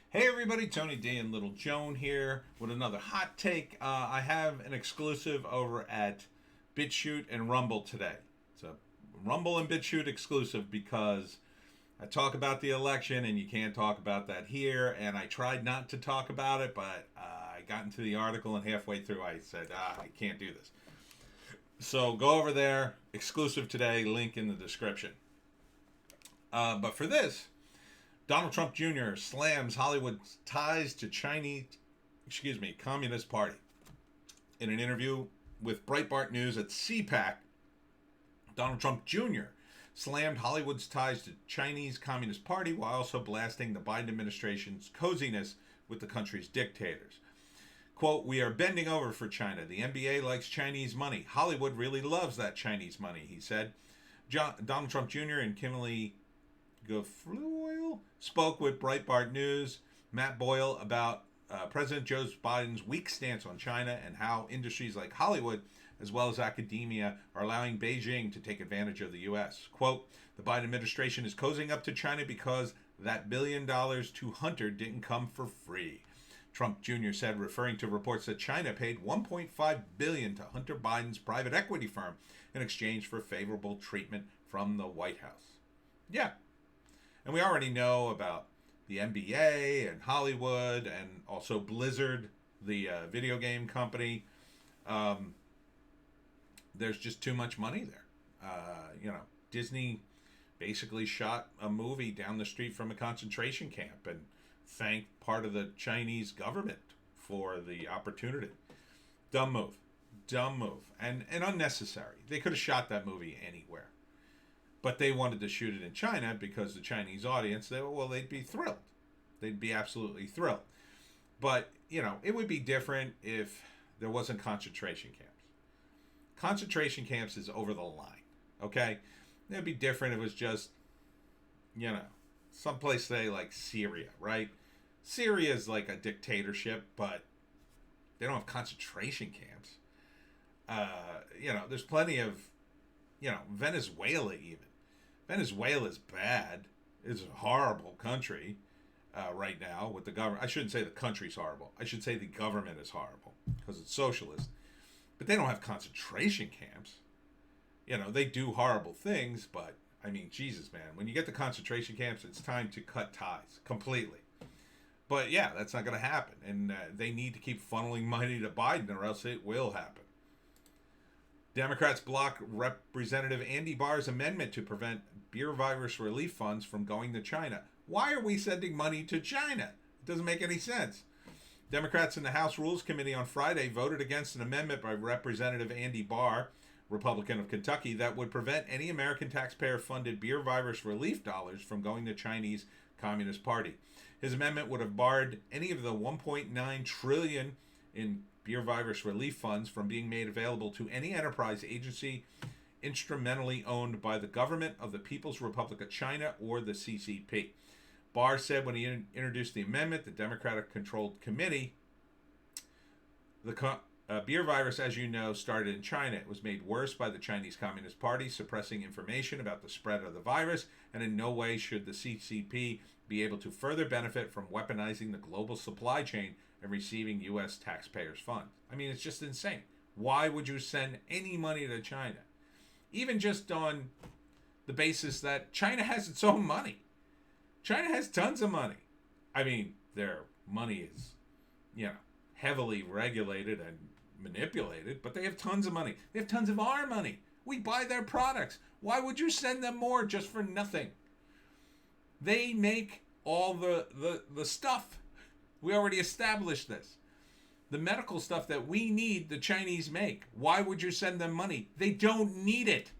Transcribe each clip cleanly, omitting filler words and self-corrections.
Hey everybody, Tony D and Little Joan here with another hot take. I have an exclusive over at Bitchute and Rumble today. It's a Rumble and Bitchute exclusive because I talk about the election and you can't talk about that here. And I tried not to talk about it, but I got into the article and halfway through I said, I can't do this. So go over there, exclusive today, link in the description. But for this, Donald Trump Jr. slams Hollywood's ties to Communist Party. In an interview with Breitbart News at CPAC, Donald Trump Jr. slammed Hollywood's ties to Chinese Communist Party while also blasting the Biden administration's coziness with the country's dictators. Quote, "We are bending over for China. The NBA likes Chinese money. Hollywood really loves that Chinese money," he said. Donald Trump Jr. and Kimberly Guilfoyle spoke with Breitbart News, Matt Boyle, about President Joe Biden's weak stance on China and how industries like Hollywood, as well as academia, are allowing Beijing to take advantage of the U.S. Quote, "The Biden administration is cozying up to China because that $1 billion to Hunter didn't come for free," Trump Jr. said, referring to reports that China paid $1.5 billion to Hunter Biden's private equity firm in exchange for favorable treatment from the White House. Yeah. And we already know about the NBA and Hollywood and also Blizzard, the video game company. There's just too much money there. Disney basically shot a movie down the street from a concentration camp and thanked part of the Chinese government for the opportunity. Dumb move. And unnecessary. They could have shot that movie anywhere. But they wanted to shoot it in China because the Chinese audience, they'd be thrilled. They'd be absolutely thrilled. But, it would be different if there wasn't concentration camps. Concentration camps is over the line, okay? It'd be different if it was just, someplace, say, like Syria, right? Syria is like a dictatorship, but they don't have concentration camps. There's plenty of, Venezuela even. Venezuela's bad. It's a horrible country right now with the government. I shouldn't say the country's horrible. I should say the government is horrible because it's socialist. But they don't have concentration camps. They do horrible things, but, Jesus, man. When you get to concentration camps, it's time to cut ties completely. But, yeah, that's not going to happen. And they need to keep funneling money to Biden or else it will happen. Democrats block Representative Andy Barr's amendment to prevent beer virus relief funds from going to China. Why are we sending money to China? It doesn't make any sense. Democrats in the House Rules Committee on Friday voted against an amendment by Representative Andy Barr, Republican of Kentucky, that would prevent any American taxpayer-funded beer virus relief dollars from going to Chinese Communist Party. His amendment would have barred any of the $1.9 trillion in beer virus relief funds from being made available to any enterprise agency instrumentally owned by the government of the People's Republic of China or the CCP. Barr said when he introduced the amendment, the Democratic-controlled committee, the beer virus, as you know, started in China. It was made worse by the Chinese Communist Party suppressing information about the spread of the virus, and in no way should the CCP be able to further benefit from weaponizing the global supply chain and receiving U.S. taxpayers' funds. It's just insane. Why would you send any money to China? Even just on the basis that China has its own money. China has tons of money. Their money is, heavily regulated and manipulated, but they have tons of money. They have tons of our money. We buy their products. Why would you send them more just for nothing? They make all the stuff. We already established this. The medical stuff that we need, the Chinese make. Why would you send them money? They don't need it.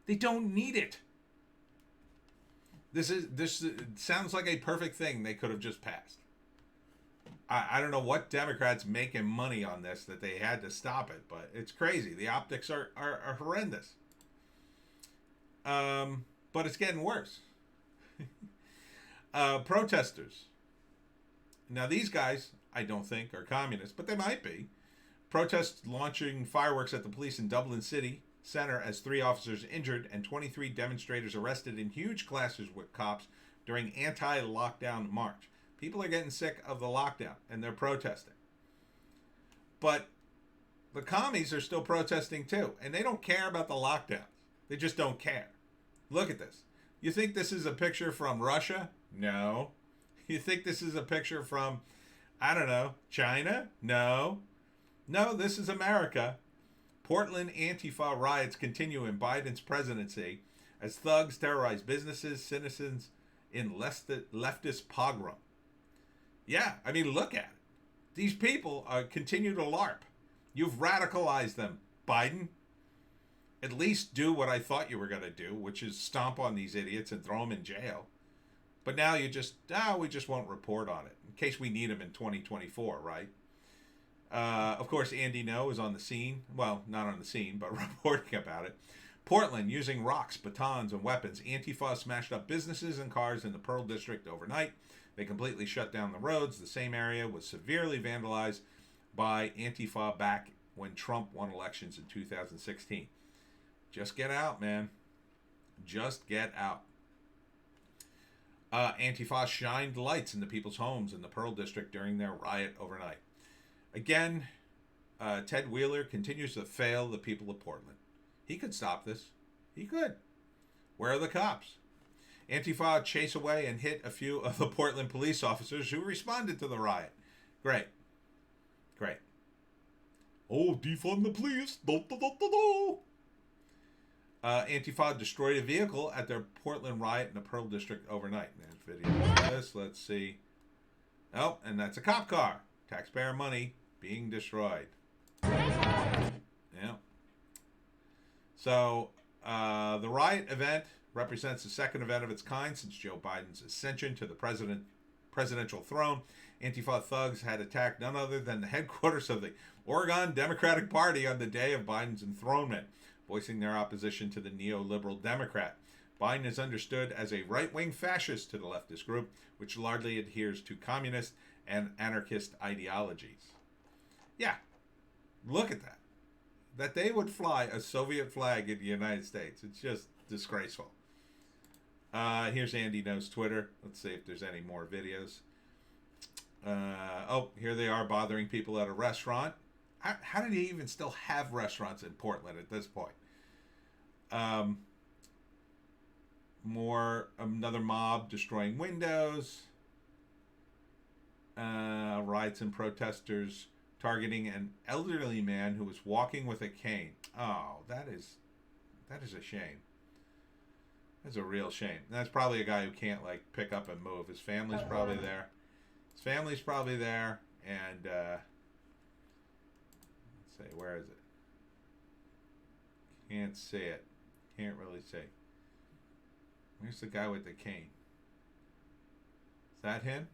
They don't need it. This sounds like a perfect thing they could have just passed. I don't know what Democrats making money on this that they had to stop it, but it's crazy. The optics are horrendous. But it's getting worse. Protesters. Now, these guys, I don't think, are communists, but they might be. Protests launching fireworks at the police in Dublin City Center as 3 officers injured and 23 demonstrators arrested in huge clashes with cops during anti-lockdown march. People are getting sick of the lockdown, and they're protesting. But the commies are still protesting too, and they don't care about the lockdowns. They just don't care. Look at this. You think this is a picture from Russia? No. You think this is a picture from, I don't know, China? No. No, this is America. Portland Antifa riots continue in Biden's presidency as thugs terrorize businesses, citizens in leftist pogrom. Yeah, I mean, look at it. These people continue to LARP. You've radicalized them, Biden. At least do what I thought you were going to do, which is stomp on these idiots and throw them in jail. But now you just, we just won't report on it in case we need them in 2024, right? Of course, Andy No is on the scene. Well, not on the scene, but reporting about it. Portland, using rocks, batons, and weapons, Antifa smashed up businesses and cars in the Pearl District overnight. They completely shut down the roads. The same area was severely vandalized by Antifa back when Trump won elections in 2016. Just get out, man. Just get out. Antifa shined lights into people's homes in the Pearl District during their riot overnight. Again, Ted Wheeler continues to fail the people of Portland. He could stop this. He could. Where are the cops? Antifa chase away and hit a few of the Portland police officers who responded to the riot. Great. Great. Oh, defund the police. Antifa destroyed a vehicle at their Portland riot in the Pearl District overnight. There's video of this. Let's see. Oh, and that's a cop car. Taxpayer money being destroyed. Yeah. So, the riot event represents the second event of its kind since Joe Biden's ascension to the presidential throne. Antifa thugs had attacked none other than the headquarters of the Oregon Democratic Party on the day of Biden's enthronement, voicing their opposition to the neoliberal Democrat. Biden is understood as a right-wing fascist to the leftist group, which largely adheres to communist and anarchist ideologies. Yeah, look at that. That they would fly a Soviet flag in the United States. It's just disgraceful. Here's Andy No's Twitter. Let's see if there's any more videos. Here they are bothering people at a restaurant. How do they even still have restaurants in Portland at this point? Another mob destroying windows. Riots and protesters targeting an elderly man who was walking with a cane. Oh, that is a shame. That's a real shame. That's probably a guy who can't pick up and move. His family's probably there. And let's see, where is it? Can't see it. Can't really see. Where's the guy with the cane? Is that him?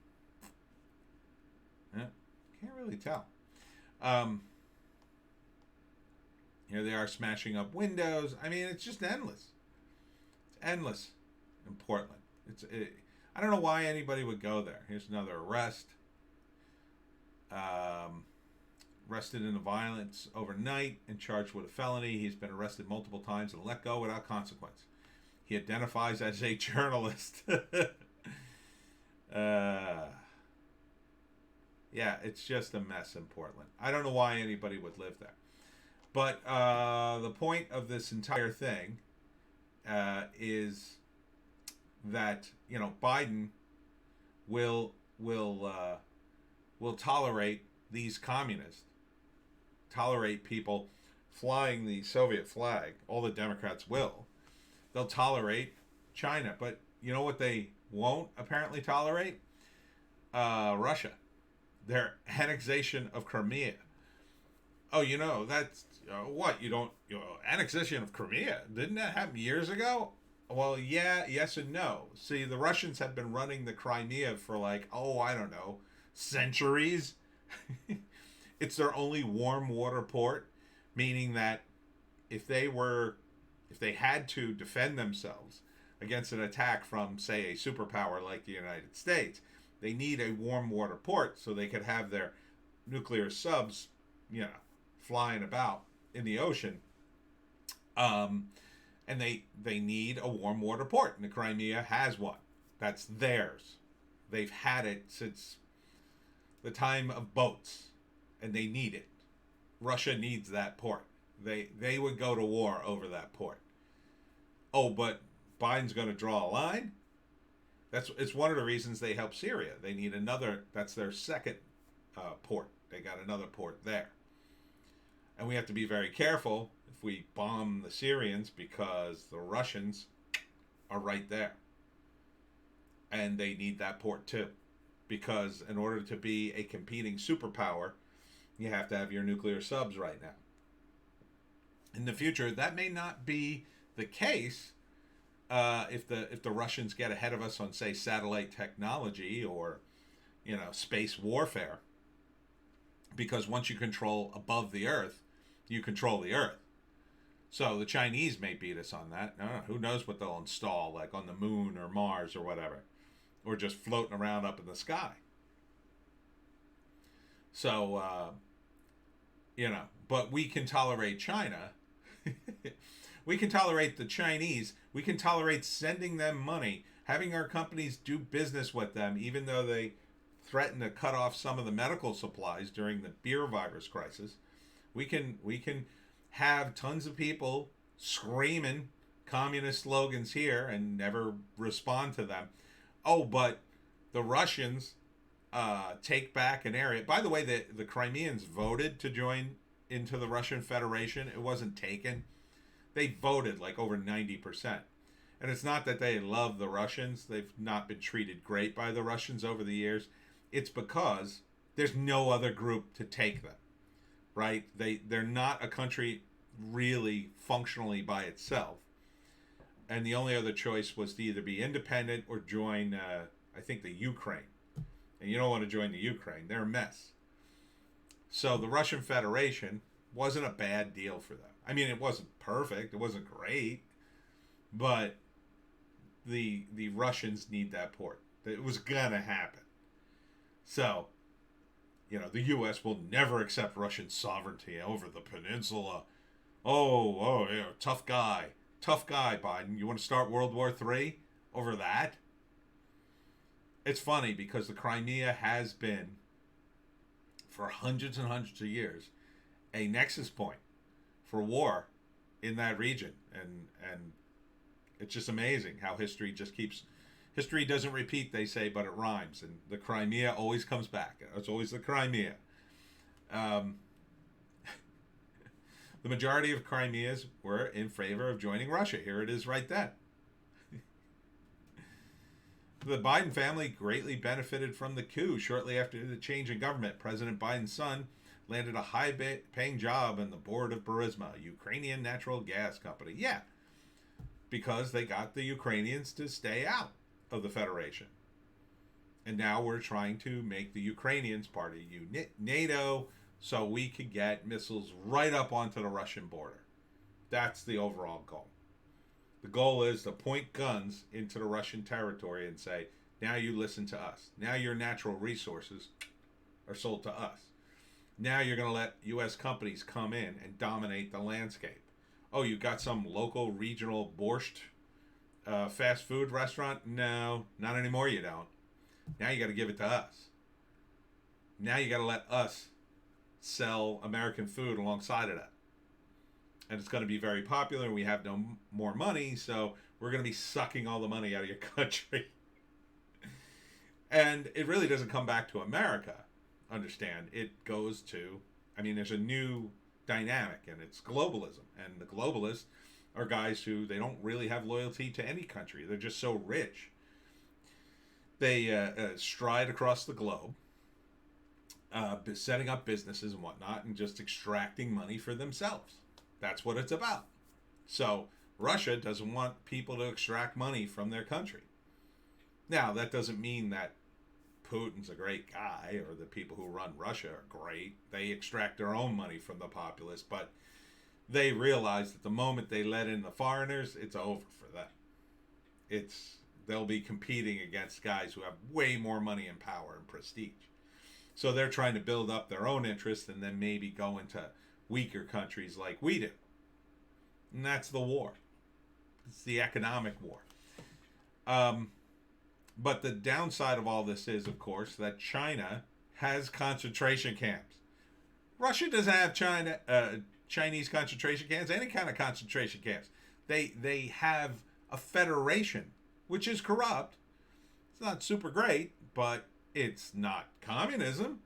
Yeah, can't really tell. Here they are smashing up windows. I mean, it's just endless. It's endless in Portland. I don't know why anybody would go there. Here's another arrest. Arrested in the violence overnight and charged with a felony. He's been arrested multiple times and let go without consequence. He identifies as a journalist. Yeah, it's just a mess in Portland. I don't know why anybody would live there. But the point of this entire thing is that, Biden will tolerate these communists, tolerate people flying the Soviet flag. All the Democrats will. They'll tolerate China. But you know what they won't apparently tolerate? Russia. Their annexation of Crimea. Oh, that's what? You don't, annexation of Crimea? Didn't that happen years ago? Well, yeah, yes and no. See, the Russians have been running the Crimea for I don't know, centuries. It's their only warm water port, meaning that if they had to defend themselves against an attack from, say, a superpower like the United States, they need a warm water port so they could have their nuclear subs, flying about in the ocean. And they need a warm water port, and the Crimea has one. That's theirs, They've had it since the time of boats, and they need it. Russia needs that port. They would go to war over that port. Oh, but Biden's going to draw a line. It's one of the reasons they help Syria. They need another. That's their second port. They got another port there, and we have to be very careful if we bomb the Syrians because the Russians are right there, and they need that port too, because in order to be a competing superpower, you have to have your nuclear subs right now. In the future, that may not be the case if the Russians get ahead of us on, say, satellite technology or, space warfare. Because once you control above the Earth, you control the Earth. So the Chinese may beat us on that. Who knows what they'll install, like on the moon or Mars or whatever, or just floating around up in the sky. So, but we can tolerate China. We can tolerate the Chinese. We can tolerate sending them money, having our companies do business with them, even though they threaten to cut off some of the medical supplies during the beer virus crisis. We can have tons of people screaming communist slogans here and never respond to them. Oh, but the Russians take back an area. By the way, the Crimeans voted to join into the Russian Federation. It wasn't taken. They voted like over 90%. And it's not that they love the Russians. They've not been treated great by the Russians over the years. It's because there's no other group to take them, right? They're not a country really functionally by itself. And the only other choice was to either be independent or join, I think, the Ukraine. And you don't want to join the Ukraine. They're a mess. So the Russian Federation wasn't a bad deal for them. I mean, it wasn't perfect. It wasn't great. But the Russians need that port. It was going to happen. So, the U.S. will never accept Russian sovereignty over the peninsula. Oh, yeah, tough guy. Tough guy, Biden. You want to start World War III over that? It's funny because the Crimea has been, for hundreds and hundreds of years, a nexus point for war in that region. And it's just amazing how history doesn't repeat, they say, but it rhymes. And the Crimea always comes back. It's always the Crimea. The majority of Crimeas were in favor of joining Russia. Here it is right then. The Biden family greatly benefited from the coup. Shortly after the change in government, President Biden's son landed a high-paying job on the board of Burisma, a Ukrainian natural gas company. Yeah, because they got the Ukrainians to stay out of the Federation. And now we're trying to make the Ukrainians part of NATO so we could get missiles right up onto the Russian border. That's the overall goal. The goal is to point guns into the Russian territory and say, now you listen to us. Now your natural resources are sold to us. Now you're going to let U.S. companies come in and dominate the landscape. Oh, you got some local regional borscht fast food restaurant? No, not anymore you don't. Now you got to give it to us. Now you got to let us sell American food alongside of that. And it's going to be very popular. We have no more money, so we're going to be sucking all the money out of your country. And it really doesn't come back to America, understand. It goes to, there's a new dynamic, and it's globalism. And the globalists are guys who, they don't really have loyalty to any country. They're just so rich. They stride across the globe, setting up businesses and whatnot, and just extracting money for themselves. That's what it's about. So Russia doesn't want people to extract money from their country. Now, that doesn't mean that Putin's a great guy or the people who run Russia are great. They extract their own money from the populace, but they realize that the moment they let in the foreigners, it's over for them. They'll be competing against guys who have way more money and power and prestige. So they're trying to build up their own interests and then maybe go into weaker countries like we do. And that's the war. It's the economic war. But the downside of all this is, of course, that China has concentration camps. Russia doesn't have Chinese concentration camps, any kind of concentration camps. They have a federation, which is corrupt. It's not super great, but it's not communism.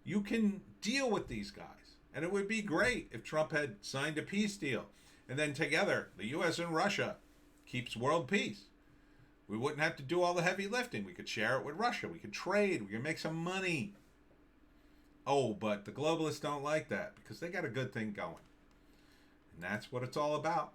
You can deal with these guys. And it would be great if Trump had signed a peace deal. And then together, the U.S. and Russia keeps world peace. We wouldn't have to do all the heavy lifting. We could share it with Russia. We could trade. We could make some money. Oh, but the globalists don't like that because they got a good thing going. And that's what it's all about.